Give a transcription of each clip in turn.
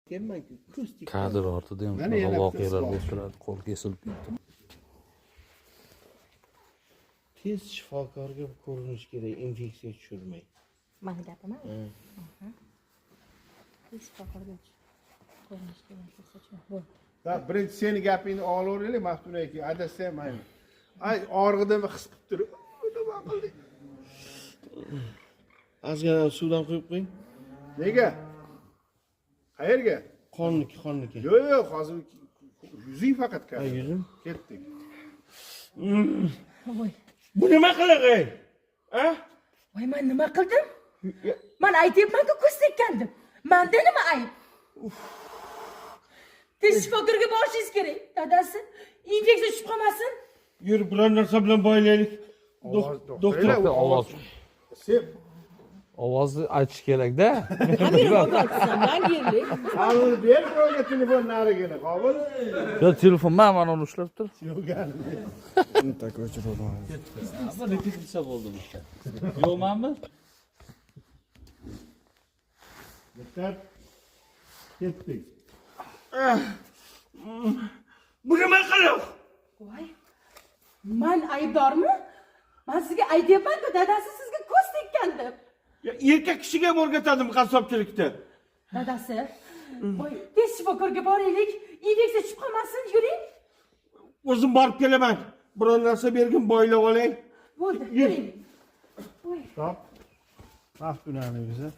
Kelmanku, ko'z tik. Kadr ortida ham Mana yana voqealar bittasi bo'lib turadi. Qo'l kesilib ketdi. Tez shifokorga ko'rinish kerak, infeksiya tushirmay. Mana gapimi? Tez shifokorga ko'rinish kerak bo'lsa-chi. Bu. Ha, birinchi seni gapingni olaveraylik, Maftuna aka, adashsam mayli. Ay, og'rig'ida his qilib turib, nima qildik? Ozgina suvdan quyib qo'ying. Nega? Qayerga? Qonniki. Yo'q, hozir yuzing faqat Ha, qoldi. yuzim. Ketdik. Voy. Bu nima qilig'ing? Ha? Voy, men nima qildim? Men aytyapman-ku, ko'z tekkandim. Menda nima ayb? Tez shifokorga borishingiz kerak. Dadasi, infeksiya tushib qolmasin. Yur, biror narsa bilan boylaylik. Doktor. Ovoz. Sen Ovozni aytish kerak-da. Men yerlik. Qabul ber, birovga telefon narigini, qabul. Yo, telefon mana uni ushlab tur. Tak o'chiraman. Ama repetisiya bo'ldi bu. Yo'qmanmi? Dikkat. Ketdik. Bu nima qiliq? Voy. Men aybdormi? Men sizga aytyapman-ku, dadasi sizga ko'z tekkandim. Ya, erkak kishiga ham o'rgatadim qassobchilikda. Dadasi, voy, tez shifokorga boraylik. Infeksiya tushib qolmasin, yuring. O'zim borib kelaman. Biror narsa bergin, boylab olay. Bo'ldi, yuring. Voy. Stop. Maftunani o'zi.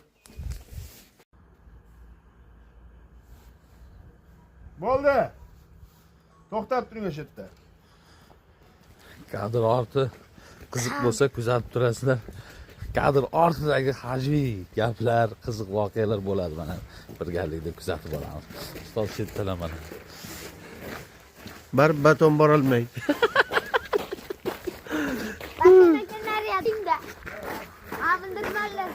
Bo'ldi. To'xtab turing o'sha yerda. Kadr orti qiziq bo'lsa kuzatib turasizlar. Kadr ortidagi hajviy gaplar, qiziq voqealar bo'ladi mana. Birgalikda kuzatib olamiz. Ustoz chetdalar mana. Barib baton borolmay. Batonda nariyadingda. Abinda nimalar?